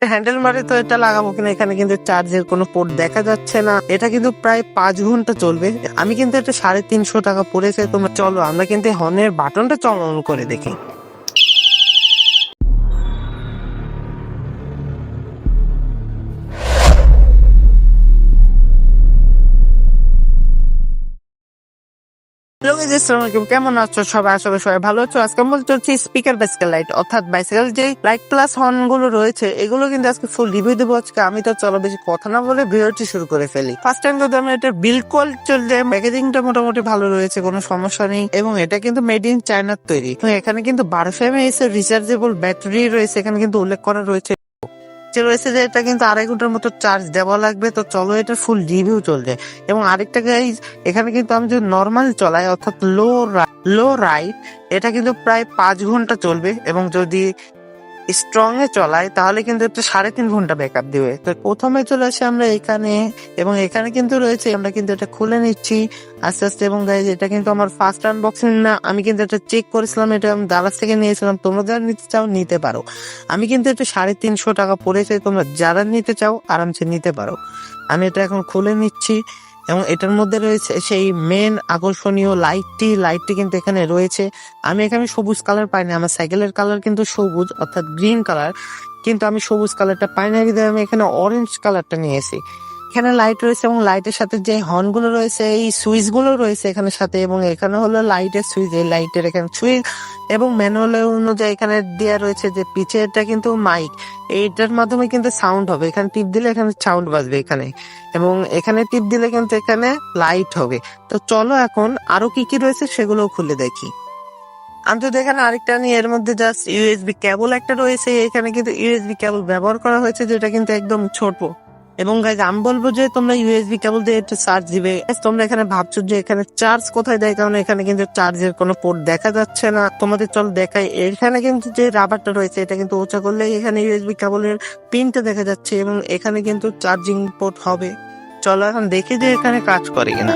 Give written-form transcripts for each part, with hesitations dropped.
Handle মারে তো এটা লাগাবো কিনা, এখানে কিন্তু চার্জের কোনো পোর্ট দেখা যাচ্ছে না। এটা কিন্তু প্রায় 5 ঘন্টা চলবে। আমি কিন্তু এটা 350 টাকা পড়েছে। তোমরা চলো আমরা কিন্তু হর্নের বাটনটা চলন করে দেখি। কেমন আছো সবাই? আসলে সবাই ভালো আছো। আজকে বলতে হচ্ছে স্পিকার বাইসাইকেল লাইট, অর্থাৎ বাইসাইকেল যে লাইট প্লাস হর্ন গুলো রয়েছে এগুলো কিন্তু আজকে ফুল রিভিউ দেবো আজকে। আমি তো চলো বেশি কথা না বলে ভিডিওটি শুরু করে ফেলি। ফার্স্ট টাইম যদি আমরা এটা বিল্ড চলছে, প্যাকেজিংটা মোটামুটি ভালো রয়েছে, কোনো সমস্যা নেই এবং এটা কিন্তু মেড ইন চায়নার তৈরি। তো এখানে কিন্তু 1200 mAh এর রিচার্জেবল ব্যাটারি রয়েছে, এখানে কিন্তু উল্লেখ করা রয়েছে রয়েছে যে এটা কিন্তু 2.5 ঘন্টার মতো চার্জ দেওয়া লাগবে। তো চলো এটা ফুল রিভিউ চলছে। এবং আরেকটা গাইজ, এখানে কিন্তু আমি যদি নর্মাল চলাই অর্থাৎ লো রাইড, এটা কিন্তু প্রায় 5 ঘন্টা চলবে এবং যদি স্ট্রং এ চলাই তাহলে কিন্তু একটা 3.5 ঘন্টা ব্যাকআপ দিবে। তো প্রথমে চলে আসি আমরা এখানে, এবং এখানে কিন্তু রয়েছে, আমরা কিন্তু এটা খুলে নিচ্ছি আস্তে আস্তে। এবং গাইজ এটা কিন্তু আমার ফার্স্ট আনবক্সিং না, আমি কিন্তু এটা চেক করেছিলাম, এটা আমি দারাজ থেকে নিয়েছিলাম। তোমরা যারা নিতে চাও নিতে পারো। আমি কিন্তু এটা 350 টাকা পড়েছে, তোমরা যারা নিতে চাও আরামসে নিতে পারো। আমি এটা এখন খুলে নিচ্ছি এবং এটার মধ্যে রয়েছে সেই মেন আকর্ষণীয় লাইটটি কিন্তু এখানে রয়েছে। আমি এখানে সবুজ কালার পাইনি, আমার সাইকেলের কালার কিন্তু সবুজ অর্থাৎ গ্রিন কালার, কিন্তু আমি সবুজ কালারটা পাই না, কিন্তু আমি এখানে অরেঞ্জ কালারটা নিয়েছি। এখানে লাইট রয়েছে এবং লাইটের সাথে যে হর্ন গুলো রয়েছে, এই সুইচ গুলো রয়েছে এখানে সাথে, এবং এখানে হলো লাইটের সুইচ, এই লাইটের এখানে সুইচ এবং ম্যানুয়াল অনুযায়ী এখানে দেওয়া রয়েছে যে পিছে এটা কিন্তু মাইক, এইটার মাধ্যমে কিন্তু সাউন্ড হবে। এখানে টিপ দিলে এখানে সাউন্ড বাজবে এখানে, এবং এখানে টিপ দিলে কিন্তু এখানে লাইট হবে। তো চলো এখন আরো কি কি রয়েছে সেগুলো খুলে দেখি। আমি তো এখানে আরেকটা নিয়ে, এর মধ্যে জাস্ট ইউএসবি কেবল একটা রয়েছে। এখানে কিন্তু ইউএসবি কেবল ব্যবহার করা হয়েছে, যেটা কিন্তু একদম ছোট। এবং গাইজ আমি বলবো যে তোমরা ইউএসবি কেবল দিয়ে একটা চার্জ দিবে। তোমরা এখানে ভাবছো যে এখানে চার্জ কোথায় দেয়, কারণ এখানে কিন্তু চার্জের কোনো পোর্ট দেখা যাচ্ছে না। তোমাদের চল দেখাই, এখানে কিন্তু যে রাবারটা রয়েছে এটা কিন্তু উঁচা করলে এখানে ইউএসবি কেবলের পিনটা দেখা যাচ্ছে এবং এখানে কিন্তু চার্জিং পোর্ট হবে। চলো এখন দেখি যে এখানে কাজ করে কিনা।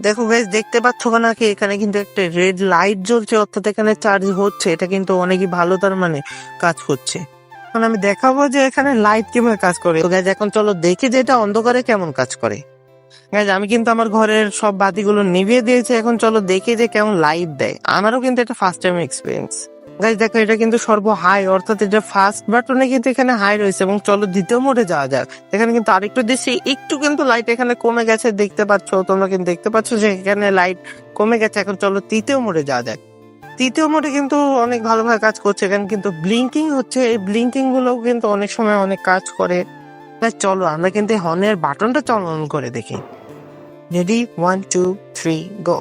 দেখো গাইস, দেখতে পাচ্ছ নাকি এখানে কিন্তু একটা রেড লাইট জ্বলছে, অর্থাৎ এখানে চার্জ হচ্ছে। এটা কিন্তু অনেকই ভালো, তার মানে কাজ করছে। এখন আমি দেখাবো যে এখানে লাইট কিভাবে কাজ করে। তো গাইস এখন চলো দেখি যে এটা অন্ধকারে কেমন কাজ করে। গাইস আমি কিন্তু আমার ঘরের সব বাতিগুলো নিভিয়ে দিয়েছি, এখন চলো দেখি যে কেমন লাইট দেয়। আমারও কিন্তু এটা ফার্স্ট টাইম এক্সপিরিয়েন্স। গাইস দেখো, এটা কিন্তু সর্ব হাই, অর্থাৎ এটা ফার্স্ট বাটনে কিন্তু এখানে হাই রয়েছে। এবং চলো দ্বিতীয় মোডে যাওয়া যাক। এখানে কিন্তু আরেকটু দিচ্ছি, একটু কিন্তু লাইট এখানে কমে গেছে, দেখতে পাচ্ছ তোমরা, কিন্তু দেখতে পাচ্ছ যে এখানে লাইট কমে গেছে। এখন চলো তৃতীয় মোডে যাওয়া যাক। তৃতীয় মোডে কিন্তু অনেক ভালোভাবে কাজ করছে, এখানে কিন্তু ব্লিঙ্কিং হচ্ছে। এই ব্লিঙ্কিং গুলো কিন্তু অনেক সময় অনেক কাজ করে। চলো আমরা কিন্তু হর্নের বাটনটা চলন করে দেখি। রেডি, 1 2 3 গো।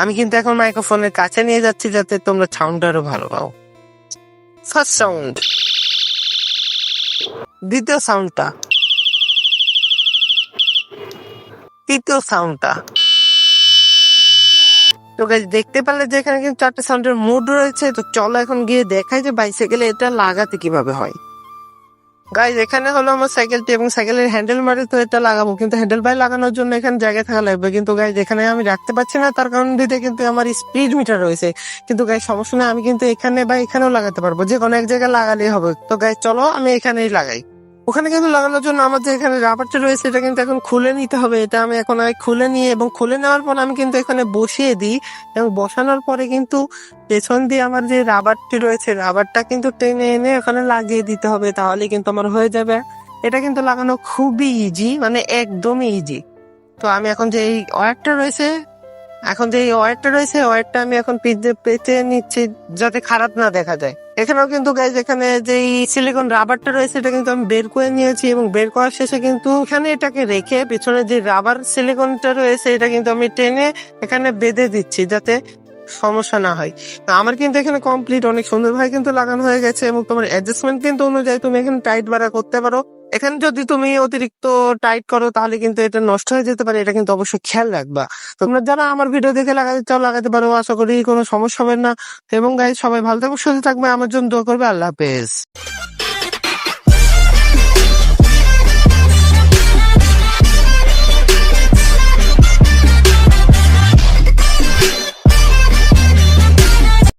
আমি কিন্তু এখন মাইক্রোফোনের কাছে নিয়ে যাচ্ছি যাতে তোমরা সাউন্ডটা আরো ভালো পাও। ফার্স্ট সাউন্ড, দ্বিতীয় সাউন্ডটা, তৃতীয় সাউন্ডটা। তো গাইস দেখতে পারলে যে এখানে কিন্তু 4টে সাউন্ডের মোড রয়েছে। তো চলো এখন গিয়ে দেখাই যে বাইসাইকেলে এটা লাগাতে কিভাবে হয়। গাইজ এখানে হলো আমার সাইকেলটি এবং সাইকেলের হ্যান্ডেল মারে, তো এটা লাগাবো, কিন্তু হ্যান্ডেল বাই লাগানোর জন্য এখানে জায়গা থাকা লাগবে। কিন্তু গাইজ এখানে আমি রাখতে পারছি না, তার কারণ দিতে কিন্তু আমার স্পিড মিটার রয়েছে। কিন্তু গাইজ সমস্যা নেই, আমি কিন্তু এখানে বা এখানেও লাগাতে পারবো, যে কোনো এক জায়গায় লাগালেই হবে। তো গাইজ চলো আমি এখানেই লাগাই। ওখানে কিন্তু লাগানোর জন্য আমার যে এখানে রাবারটা রয়েছে এটা কিন্তু এখন খুলে নিতে হবে। এটা আমি এখন আগে খুলে নিয়ে, এবং খুলে নেওয়ার পর আমি কিন্তু এখানে বসিয়ে দিই, এবং বসানোর পরে কিন্তু পেছন দিয়ে আমার যে রাবারটি রয়েছে রাবারটা কিন্তু টেনে এনে এখানে লাগিয়ে দিতে হবে, তাহলে কিন্তু আমার হয়ে যাবে। এটা কিন্তু লাগানো খুবই ইজি, মানে একদমই ইজি। তো আমি এখন যে এই ওয়্যারটা রয়েছে, ওয়্যারটা আমি এখন পেতে নিচ্ছি যাতে খারাপ না দেখা যায়। এখানেও কিন্তু গাইজ এখানে যে সিলিকন রাবারটা রয়েছে এটা কিন্তু আমি বের করে নিয়েছি, এবং বের করার শেষে কিন্তু এখানে এটাকে রেখে পিছনে যে রাবার সিলিকনটা রয়েছে এটা কিন্তু আমি টেনে এখানে বেঁধে দিচ্ছি যাতে সমস্যা না হয়। আমার কিন্তু এখানে কমপ্লিট অনেক সুন্দরভাবে কিন্তু লাগানো হয়ে গেছে, এবং তোমার অ্যাডজাস্টমেন্ট কিন্তু অনুযায়ী তুমি এখানে টাইট বাড়া করতে পারো। এখানে যদি তুমি অতিরিক্ত টাইট করো তাহলে কিন্তু এটা নষ্ট হয়ে যেতে পারে, এটা কিন্তু অবশ্যই খেয়াল রাখবা। তোমরা যারা আমার ভিডিও দেখে লাগাতে চাও লাগাতে পারো, আশা করি কোনো সমস্যা হবে না। এবং গাইজ সবাই ভালো থাকবে, সুস্থ থাকবে, আমার জন্য দোয়া করবে। আল্লাহ হাফেজ।